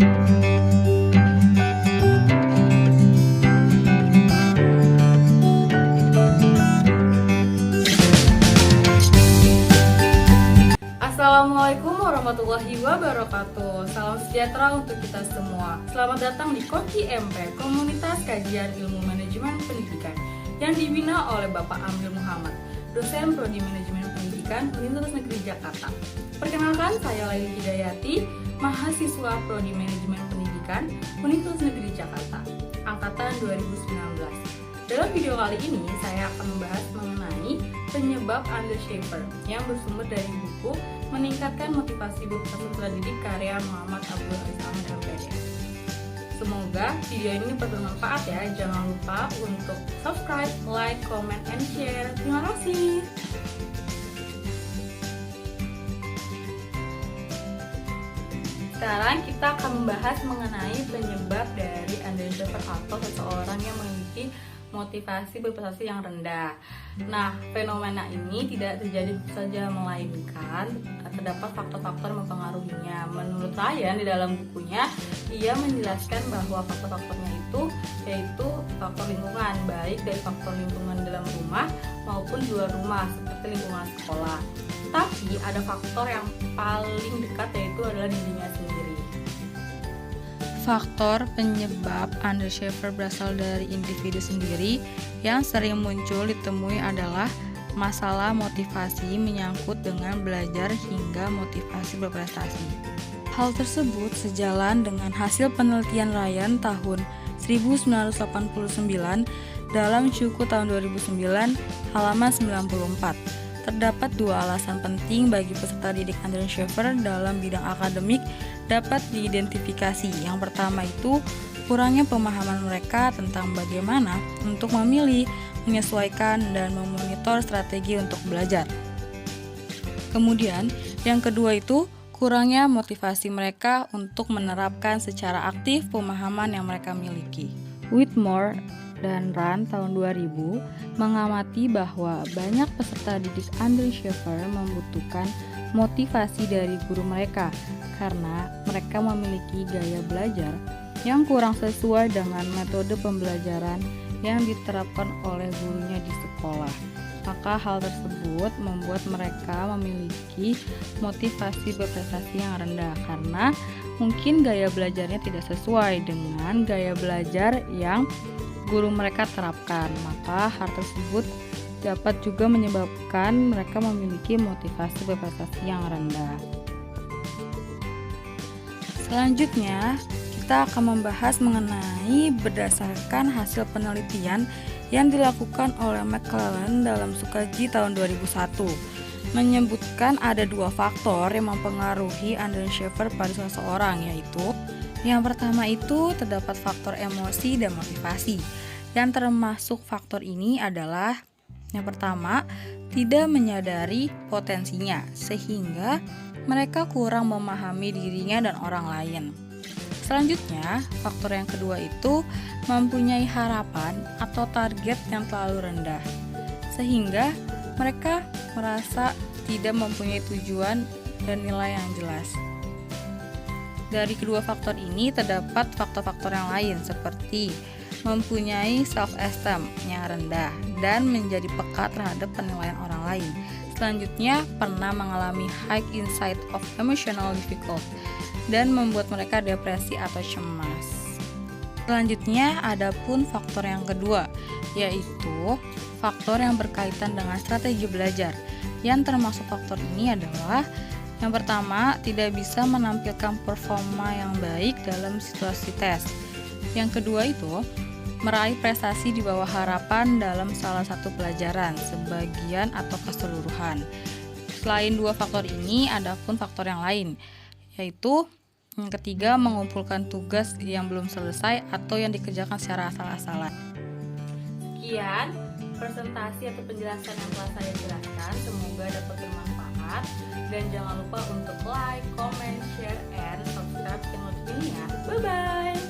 Assalamualaikum warahmatullahi wabarakatuh. Salam sejahtera untuk kita semua. Selamat datang di Koki MP, Komunitas Kajian Ilmu Manajemen Pendidikan, yang dibina oleh Bapak Amil Muhammad, dosen Prodi Manajemen Pendidikan Universitas Negeri Jakarta. Perkenalkan, saya Laili Hidayati, mahasiswa Prodi Manajemen Pendidikan Universitas Negeri Jakarta, angkatan 2019. Dalam video kali ini, saya akan membahas mengenai penyebab undershaper yang bersumber dari buku Meningkatkan Motivasi Berpeserta Didik karya Muhammad Abdul Aziz Ahmad MPD. Semoga video ini bermanfaat ya. Jangan lupa untuk subscribe, like, comment, and share. Terima kasih. Sekarang kita akan membahas mengenai penyebab dari undershaper atau seseorang yang memiliki motivasi berprestasi yang rendah. Nah, fenomena ini tidak terjadi saja, melainkan terdapat faktor-faktor mempengaruhinya. Menurut Ryan di dalam bukunya, ia menjelaskan bahwa faktor-faktornya itu yaitu faktor lingkungan, baik dari faktor lingkungan dalam rumah maupun di luar rumah seperti lingkungan sekolah. Tapi ada faktor yang paling dekat, yaitu adalah dirinya sendiri. Faktor penyebab undershaper berasal dari individu sendiri. Yang sering muncul ditemui adalah masalah motivasi menyangkut dengan belajar hingga motivasi berprestasi. Hal tersebut sejalan dengan hasil penelitian Ryan tahun 1989 dalam Syuku tahun 2009 halaman 94. Terdapat dua alasan penting bagi peserta didik undershaper dalam bidang akademik dapat diidentifikasi. Yang pertama itu kurangnya pemahaman mereka tentang bagaimana untuk memilih, menyesuaikan, dan memonitor strategi untuk belajar. Kemudian, yang kedua itu kurangnya motivasi mereka untuk menerapkan secara aktif pemahaman yang mereka miliki. Whitmore dan Rand tahun 2000 mengamati bahwa banyak peserta didik undershaper membutuhkan motivasi dari guru mereka karena mereka memiliki gaya belajar yang kurang sesuai dengan metode pembelajaran yang diterapkan oleh gurunya di sekolah. Maka hal tersebut membuat mereka memiliki motivasi berprestasi yang rendah karena mungkin gaya belajarnya tidak sesuai dengan gaya belajar yang guru mereka terapkan. Maka hal tersebut dapat juga menyebabkan mereka memiliki motivasi berprestasi yang rendah. Selanjutnya, kita akan membahas mengenai berdasarkan hasil penelitian yang dilakukan oleh McClellan dalam Sukaji tahun 2001, menyebutkan ada dua faktor yang mempengaruhi undershaper pada seseorang, yaitu yang pertama itu terdapat faktor emosi dan motivasi. Yang termasuk faktor ini adalah yang pertama, tidak menyadari potensinya sehingga mereka kurang memahami dirinya dan orang lain. Selanjutnya, faktor yang kedua itu mempunyai harapan atau target yang terlalu rendah sehingga mereka merasa tidak mempunyai tujuan dan nilai yang jelas. Dari kedua faktor ini terdapat faktor-faktor yang lain seperti mempunyai self-esteem yang rendah dan menjadi peka terhadap penilaian orang lain. Selanjutnya, pernah mengalami high insight of emotional difficult dan membuat mereka depresi atau cemas. Selanjutnya, ada pun faktor yang kedua, yaitu faktor yang berkaitan dengan strategi belajar. Yang termasuk faktor ini adalah yang pertama, tidak bisa menampilkan performa yang baik dalam situasi tes. Yang kedua itu, meraih prestasi di bawah harapan dalam salah satu pelajaran, sebagian atau keseluruhan. Selain dua faktor ini, ada pun faktor yang lain, yaitu yang ketiga, mengumpulkan tugas yang belum selesai atau yang dikerjakan secara asal-asalan. Sekian presentasi atau penjelasan yang telah saya jelaskan, semoga dapat bermanfaat. Dan jangan lupa untuk like, comment, share, and subscribe channel ini ya. Bye-bye!